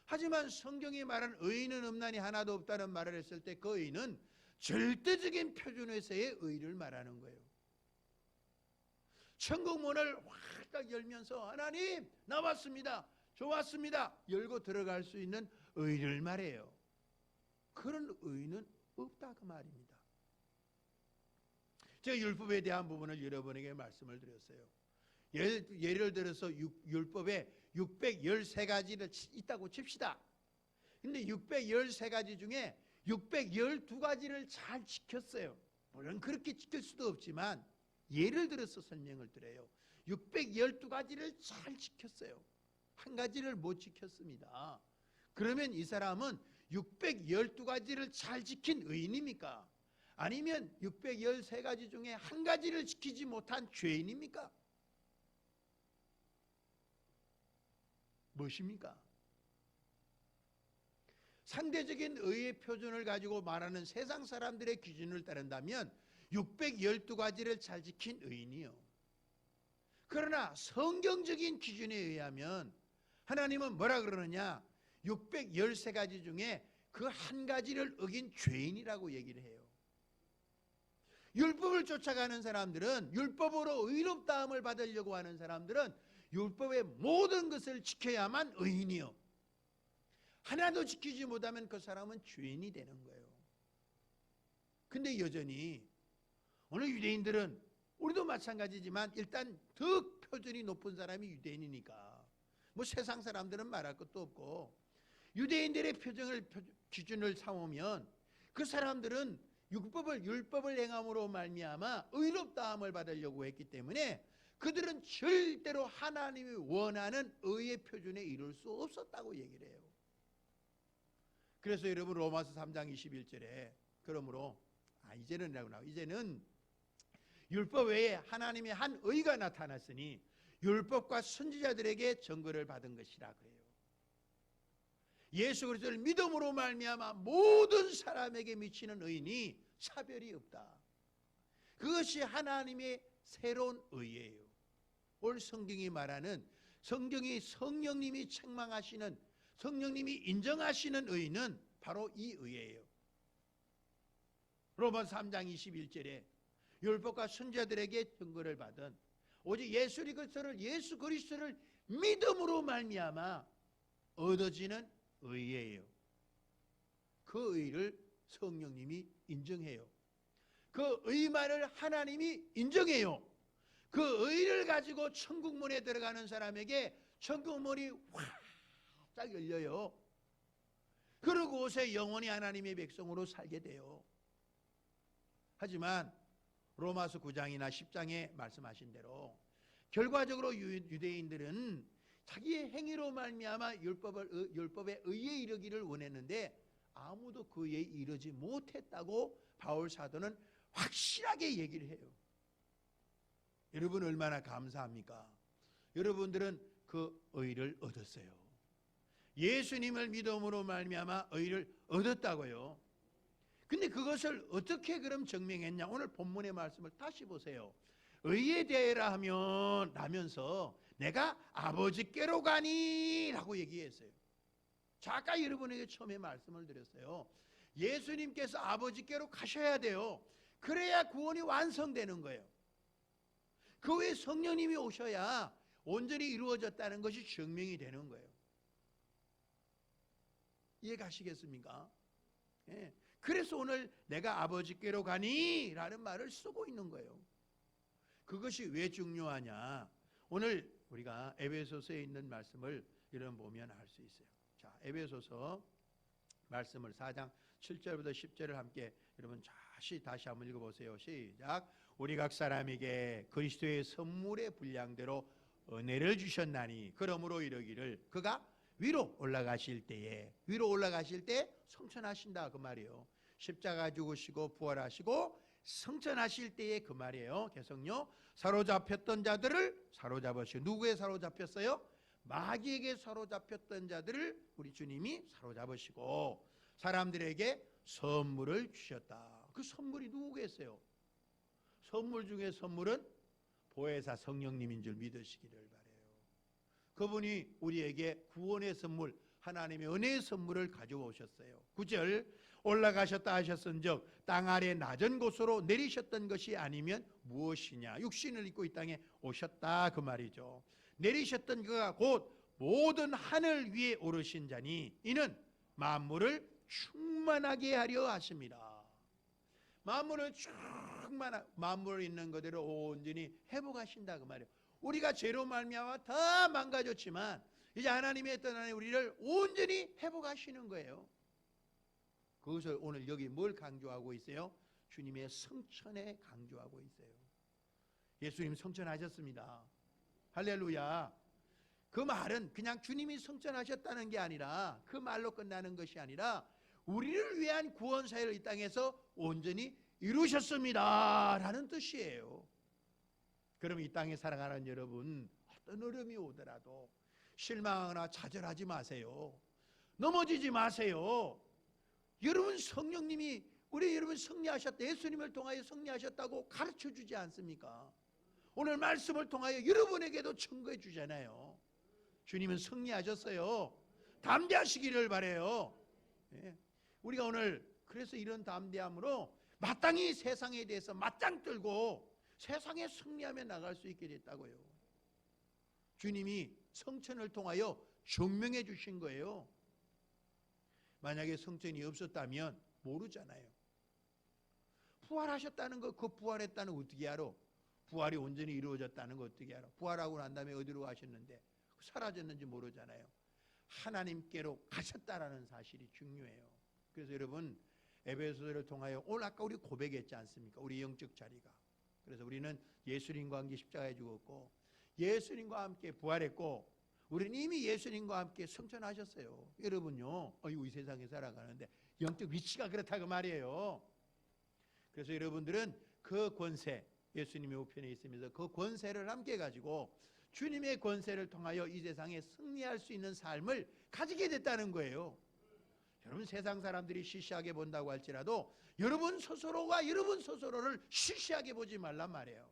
하지만 성경이 말한 의인은 없나니 하나도 없다는 말을 했을 때 그 의인은 절대적인 표준에서의 의를 말하는 거예요. 천국문을 확 열면서 하나님 나왔습니다, 좋았습니다 열고 들어갈 수 있는 의를 말해요. 그런 의는 없다 그 말입니다. 제가 율법에 대한 부분을 여러분에게 말씀을 드렸어요. 예를 들어서 율법에 613가지를 있다고 칩시다. 근데 613가지 중에 612가지를 잘 지켰어요. 물론 그렇게 지킬 수도 없지만 예를 들어서 설명을 드려요. 612가지를 잘 지켰어요. 한 가지를 못 지켰습니다. 그러면 이 사람은 612가지를 잘 지킨 의인입니까? 아니면 613가지 중에 한 가지를 지키지 못한 죄인입니까? 무엇입니까? 상대적인 의의 표준을 가지고 말하는 세상 사람들의 기준을 따른다면 612가지를 잘 지킨 의인이요. 그러나 성경적인 기준에 의하면 하나님은 뭐라 그러느냐? 613가지 중에 그 한 가지를 어긴 죄인이라고 얘기를 해요. 율법을 쫓아가는 사람들은, 율법으로 의롭다함을 받으려고 하는 사람들은 율법의 모든 것을 지켜야만 의인이요. 하나도 지키지 못하면 그 사람은 죄인이 되는 거예요. 근데 여전히 오늘 유대인들은, 우리도 마찬가지지만 일단 더 표준이 높은 사람이 유대인이니까 뭐 세상 사람들은 말할 것도 없고, 유대인들의 기준을 삼으면 그 사람들은 율법을 행함으로 말미암아 의롭다함을 받으려고 했기 때문에 그들은 절대로 하나님이 원하는 의의 표준에 이룰 수 없었다고 얘기를 해요. 그래서 여러분 로마서 3장 21절에 그러므로 이제는이라고 나와요. 이제는 율법 외에 하나님의 한 의가 나타났으니 율법과 선지자들에게 증거를 받은 것이라 그래요. 예수 그리스도를 믿음으로 말미암아 모든 사람에게 미치는 의인이 차별이 없다. 그것이 하나님의 새로운 의예요. 오늘 성경이 말하는, 성경이 성령님이 책망하시는, 성령님이 인정하시는 의는 바로 이 의예요. 로마서 3장 21절에 율법과 선지자들에게 증거를 받은 오직 예수 그리스도를 믿음으로 말미암아 얻어지는 의예요. 그 의를 성령님이 인정해요. 그 의만을 하나님이 인정해요. 그 의를 가지고 천국문에 들어가는 사람에게 천국문이 확 열려요. 그러고서 영원히 하나님의 백성으로 살게 돼요. 하지만 로마서 9장이나 10장에 말씀하신 대로 결과적으로 유대인들은 자기의 행위로 말미암아 율법의 의에 이르기를 원했는데 아무도 그 의에 이르지 못했다고 바울 사도는 확실하게 얘기를 해요. 여러분 얼마나 감사합니까? 여러분들은 그 의를 얻었어요. 예수님을 믿음으로 말미암아 의를 얻었다고요. 근데 그것을 어떻게 그럼 증명했냐? 오늘 본문의 말씀을 다시 보세요. 의에 대하여라 하면서 내가 아버지께로 가니 라고 얘기했어요. 자, 아까 여러분에게 처음에 말씀을 드렸어요. 예수님께서 아버지께로 가셔야 돼요. 그래야 구원이 완성되는 거예요. 그 후에 성령님이 오셔야 온전히 이루어졌다는 것이 증명이 되는 거예요. 이해가시겠습니까? 예. 그래서 오늘 내가 아버지께로 가니 라는 말을 쓰고 있는 거예요. 그것이 왜 중요하냐? 오늘 우리가 에베소서에 있는 말씀을 여러분 보면 알 수 있어요. 자, 에베소서 말씀을 4장 7절부터 10절을 함께 여러분 다시 한번 읽어보세요. 시작. 우리 각 사람에게 그리스도의 선물의 분량대로 은혜를 주셨나니 그러므로 이르기를 그가 위로 올라가실 때 성천하신다 그 말이에요. 십자가 죽으시고 부활하시고 성천하실 때의 그 말이에요. 계속요. 사로잡혔던 자들을 사로잡으시고, 누구에 사로잡혔어요? 마귀에게 사로잡혔던 자들을 우리 주님이 사로잡으시고 사람들에게 선물을 주셨다. 그 선물이 누구겠어요? 선물 중에 선물은 보혜사 성령님인 줄 믿으시기를 바라요. 그분이 우리에게 구원의 선물, 하나님의 은혜의 선물을 가져오셨어요. 9절, 올라가셨다 하셨은즉 땅 아래 낮은 곳으로 내리셨던 것이 아니면 무엇이냐. 육신을 입고 이 땅에 오셨다 그 말이죠. 내리셨던 그가 곧 모든 하늘 위에 오르신 자니 이는 만물을 충만하게 하려 하십니다. 만물을 만물 있는 그대로 온전히 회복하신다 그 말이에요. 우리가 죄로 말미암아 다 망가졌지만 이제 하나님의 떠나는 우리를 온전히 회복하시는 거예요. 그것을 오늘 여기 뭘 강조하고 있어요? 주님의 성천에 강조하고 있어요. 예수님 성천하셨습니다. 할렐루야. 그 말은 그냥 주님이 성천하셨다는 게 아니라, 그 말로 끝나는 것이 아니라 우리를 위한 구원 사역을 이 땅에서 온전히 이루셨습니다 라는 뜻이에요. 그럼 이 땅에 살아가는 여러분, 어떤 어려움이 오더라도 실망하거나 좌절하지 마세요. 넘어지지 마세요. 여러분 성령님이 우리 여러분 승리하셨다, 예수님을 통하여 승리하셨다고 가르쳐 주지 않습니까? 오늘 말씀을 통하여 여러분에게도 증거해 주잖아요. 주님은 승리하셨어요. 담대하시기를 바라요. 예. 우리가 오늘 그래서 이런 담대함으로 마땅히 세상에 대해서 맞짱 들고 세상에 승리하며 나갈 수 있게 됐다고요. 주님이 성천을 통하여 증명해 주신 거예요. 만약에 성천이 없었다면 모르잖아요. 부활하셨다는 거, 그 부활했다는 거 어떻게 알아? 부활이 온전히 이루어졌다는 거 어떻게 알아? 부활하고 난 다음에 어디로 가셨는데 사라졌는지 모르잖아요. 하나님께로 가셨다라는 사실이 중요해요. 그래서 여러분 에베소서를 통하여 오늘 아까 우리 고백했지 않습니까? 우리 영적 자리가. 그래서 우리는 예수님과 함께 십자가에 죽었고 예수님과 함께 부활했고 우리는 이미 예수님과 함께 성천하셨어요. 여러분요, 이 세상에 살아가는데 영적 위치가 그렇다 그 말이에요. 그래서 여러분들은 그 권세, 예수님의 우편에 있으면서 그 권세를 함께 가지고 주님의 권세를 통하여 이 세상에 승리할 수 있는 삶을 가지게 됐다는 거예요. 여러분 세상 사람들이 시시하게 본다고 할지라도 여러분 스스로가 여러분 스스로를 시시하게 보지 말란 말이에요.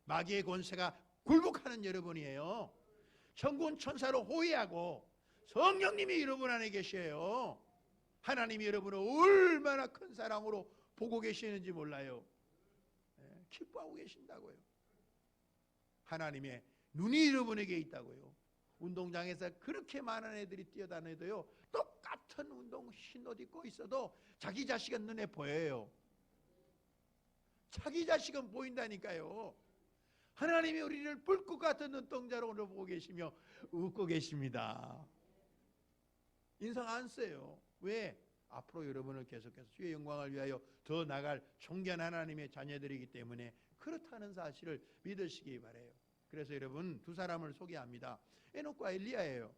마귀의 권세가 굴복하는 여러분이에요. 천군 천사로 호위하고 성령님이 여러분 안에 계셔요. 하나님이 여러분을 얼마나 큰 사랑으로 보고 계시는지 몰라요. 기뻐하고 계신다고요. 하나님의 눈이 여러분에게 있다고요. 운동장에서 그렇게 많은 애들이 뛰어다녀도요, 똑같은 운동 흰 옷 입고 있어도 자기 자식은 눈에 보여요. 자기 자식은 보인다니까요. 하나님이 우리를 불꽃 같은 눈동자로 오늘 보고 계시며 웃고 계십니다. 인상 안 써요. 왜? 앞으로 여러분을 계속해서 주의 영광을 위하여 더 나갈 존귀한 하나님의 자녀들이기 때문에 그렇다는 사실을 믿으시기 바라요. 그래서 여러분 두 사람을 소개합니다. 에녹과 엘리야예요.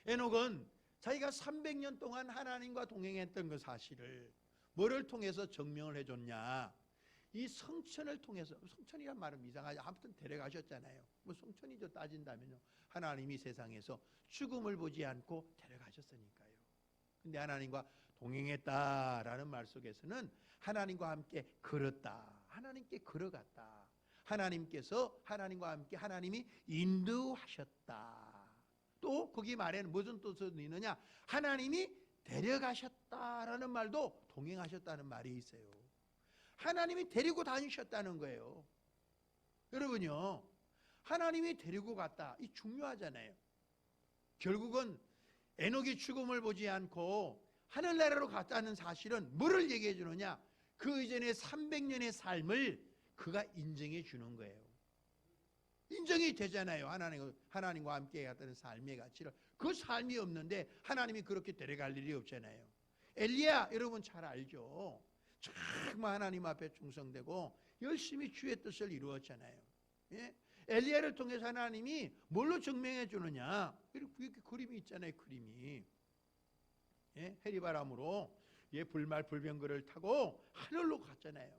에녹은 자기가 300년 동안 하나님과 동행했던 그 사실을 뭐를 통해서 증명을 해줬냐? 이 성천을 통해서. 성천이란 말은 이상하지. 아무튼 데려가셨잖아요. 뭐 성천이죠 따진다면요. 하나님이 세상에서 죽음을 보지 않고 데려가셨으니까요. 근데 하나님과 동행했다라는 말 속에서는 하나님과 함께 걸었다, 하나님께 걸어갔다, 하나님께서 하나님과 함께 하나님이 인도하셨다. 또 거기 말에는 무슨 뜻을 있느냐? 하나님이 데려가셨다라는 말도 동행하셨다는 말이 있어요. 하나님이 데리고 다니셨다는 거예요. 여러분요, 하나님이 데리고 갔다, 이 중요하잖아요. 결국은 에녹이 죽음을 보지 않고 하늘나라로 갔다는 사실은 뭐를 얘기해 주느냐? 그 이전에 300년의 삶을 그가 인정해 주는 거예요. 인정이 되잖아요. 하나님과 함께 갔다는 삶의 가치를. 그 삶이 없는데 하나님이 그렇게 데려갈 일이 없잖아요. 엘리야 여러분 잘 알죠. 정말 하나님 앞에 충성되고 열심히 주의 뜻을 이루었잖아요. 예? 엘리야를 통해서 하나님이 뭘로 증명해 주느냐? 이렇게 그림이 있잖아요. 그림이. 예? 해리바람으로 불말불병거를 타고 하늘로 갔잖아요.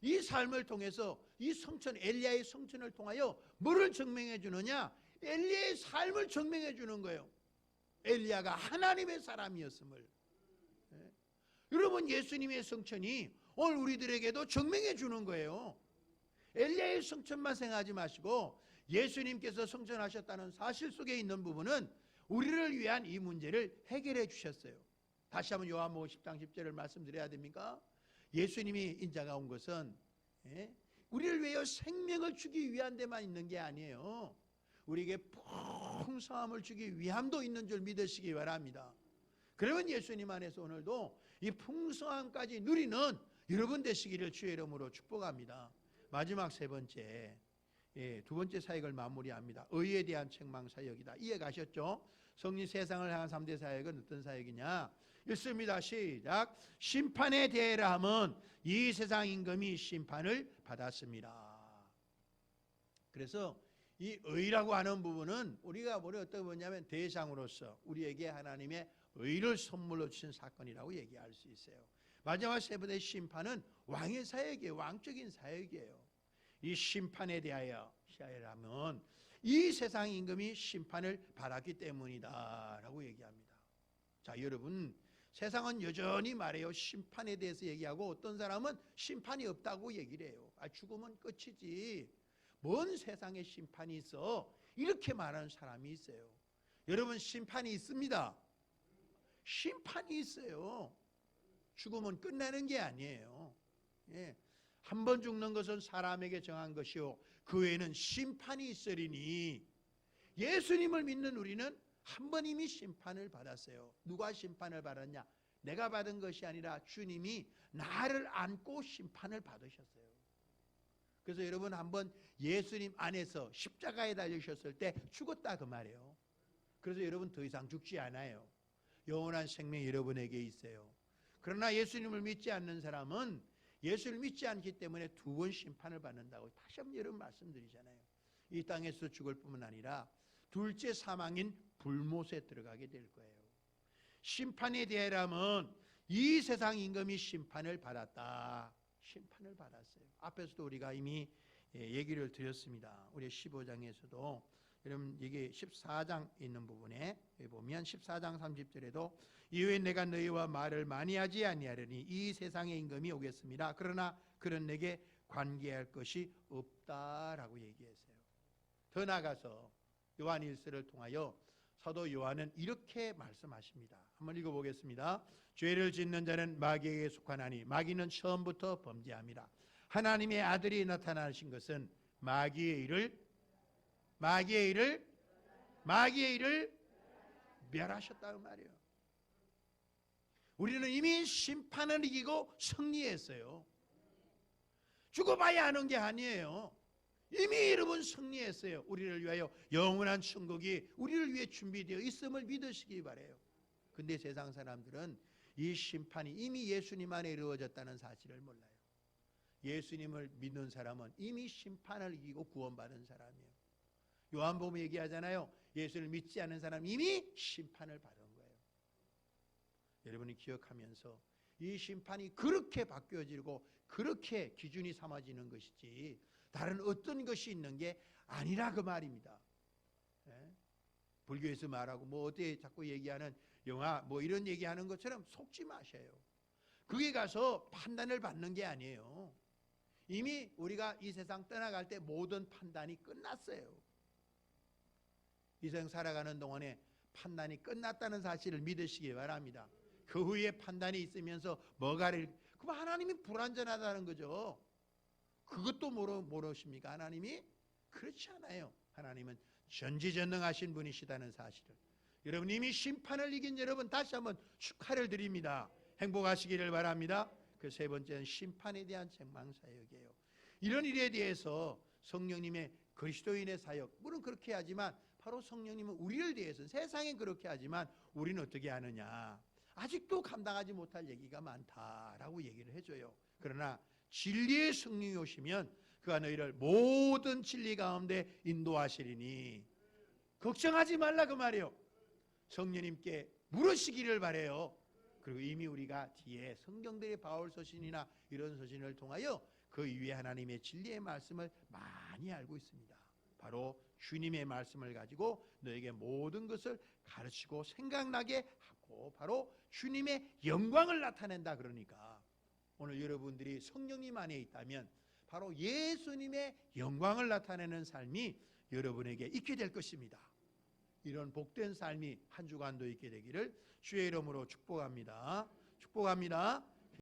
이 삶을 통해서 이 성천, 엘리야의 성천을 통하여 뭐를 증명해 주느냐? 엘리야의 삶을 증명해 주는 거예요. 엘리야가 하나님의 사람이었음을. 여러분, 예수님의 성천이 오늘 우리들에게도 증명해 주는 거예요. 엘리야의 성천만 생각하지 마시고 예수님께서 성천하셨다는 사실 속에 있는 부분은 우리를 위한 이 문제를 해결해 주셨어요. 다시 한번 요한복음 10장 10절을 말씀드려야 됩니까? 예수님이 인자가 온 것은 우리를 위하여 생명을 주기 위한 데만 있는 게 아니에요. 우리에게 풍성함을 주기 위함도 있는 줄 믿으시기 바랍니다. 그러면 예수님 안에서 오늘도 이 풍성함까지 누리는 여러분 되시기를 주의 이름으로 축복합니다. 마지막 세 번째, 두 번째 사역을 마무리합니다. 의에 대한 책망 사역이다. 이해 가셨죠? 성령 세상을 향한 3대 사역은 어떤 사역이냐? 읽습니다. 시작. 심판에 대해라 함은 이 세상 임금이 심판을 받았습니다. 그래서 이 의라고 하는 부분은 우리가 어떻게 보냐면 대상으로서 우리에게 하나님의 의를 선물로 주신 사건이라고 얘기할 수 있어요. 마지막 세 번째 심판은 왕의 사역이에요. 왕적인 사역이에요. 이 심판에 대하여 하면 이 세상 임금이 심판을 받았기 때문이다 라고 얘기합니다. 자, 여러분, 세상은 여전히 말해요. 심판에 대해서 얘기하고 어떤 사람은 심판이 없다고 얘기를 해요. 죽으면 끝이지 뭔 세상에 심판이 있어, 이렇게 말하는 사람이 있어요. 여러분, 심판이 있습니다. 심판이 있어요. 죽으면 끝나는 게 아니에요. 한 번 죽는 것은 사람에게 정한 것이요 그 외에는 심판이 있으리니, 예수님을 믿는 우리는 한 번 이미 심판을 받았어요. 누가 심판을 받았냐? 내가 받은 것이 아니라 주님이 나를 안고 심판을 받으셨어요. 그래서 여러분, 한번 예수님 안에서 십자가에 달리셨을 때 죽었다 그 말이에요. 그래서 여러분 더 이상 죽지 않아요. 영원한 생명이 여러분에게 있어요. 그러나 예수님을 믿지 않는 사람은 예수를 믿지 않기 때문에 두 번 심판을 받는다고 다시 한번 여러분 말씀드리잖아요. 이 땅에서 죽을 뿐만 아니라 둘째 사망인 불못에 들어가게 될 거예요. 심판에 대하여라면 이 세상 임금이 심판을 받았다. 심판을 받았어요. 앞에서도 우리가 이미 얘기를 드렸습니다. 우리 15장에서도 여러분, 이게 14장 있는 부분에 보면 14장 30절에도 이후에 내가 너희와 말을 많이 하지 아니하려니 이 세상의 임금이 오겠습니다. 그러나 그런 내게 관계할 것이 없다라고 얘기했어요. 더 나아가서 요한일서를 통하여 사도 요한은 이렇게 말씀하십니다. 한번 읽어보겠습니다. 죄를 짓는 자는 마귀에게 속하나니 마귀는 처음부터 범죄합니다. 하나님의 아들이 나타나신 것은 마귀의 일을 멸하셨다고 말이에요. 우리는 이미 심판을 이기고 승리했어요. 죽어봐야 하는 게 아니에요. 이미 여러분 승리했어요. 우리를 위하여 영원한 천국이 우리를 위해 준비되어 있음을 믿으시기 바라요. 근데 세상 사람들은 이 심판이 이미 예수님 안에 이루어졌다는 사실을 몰라요. 예수님을 믿는 사람은 이미 심판을 이기고 구원받은 사람이에요. 요한복음 얘기하잖아요. 예수를 믿지 않는 사람은 이미 심판을 받은 거예요. 여러분이 기억하면서 이 심판이 그렇게 바뀌어지고 그렇게 기준이 삼아지는 것이지 다른 어떤 것이 있는 게 아니라 그 말입니다. 불교에서 말하고 어떻게 자꾸 얘기하는 영화 이런 얘기하는 것처럼 속지 마셔요. 그게 가서 판단을 받는 게 아니에요. 이미 우리가 이 세상 떠나갈 때 모든 판단이 끝났어요. 이 세상 살아가는 동안에 판단이 끝났다는 사실을 믿으시기 바랍니다. 그 후에 판단이 있으면서 그럼 하나님이 불완전하다는 거죠. 그것도 모르십니까? 하나님이 그렇지 않아요. 하나님은 전지전능하신 분이시다는 사실을. 여러분, 이미 심판을 이긴 여러분 다시 한번 축하를 드립니다. 행복하시기를 바랍니다. 그 세 번째는 심판에 대한 책망 사역이에요. 이런 일에 대해서 성령님의 그리스도인의 사역, 물론 그렇게 하지만 바로 성령님은 우리를 대해서 세상에 그렇게 하지만 우리는 어떻게 하느냐, 아직도 감당하지 못할 얘기가 많다라고 얘기를 해줘요. 그러나 진리의 성령이 오시면 그가 너희를 모든 진리 가운데 인도하시리니 걱정하지 말라 그 말이에요. 성령님께 물으시기를 바래요. 그리고 이미 우리가 뒤에 성경들의 바울 서신이나 이런 서신을 통하여 그 위에 하나님의 진리의 말씀을 많이 알고 있습니다. 바로 주님의 말씀을 가지고 너에게 모든 것을 가르치고 생각나게 하고 바로 주님의 영광을 나타낸다. 그러니까 오늘 여러분들이 성령님 안에 있다면 바로 예수님의 영광을 나타내는 삶이 여러분에게 있게 될 것입니다. 이런 복된 삶이 한 주간도 있게 되기를 주의 이름으로 축복합니다. 축복합니다.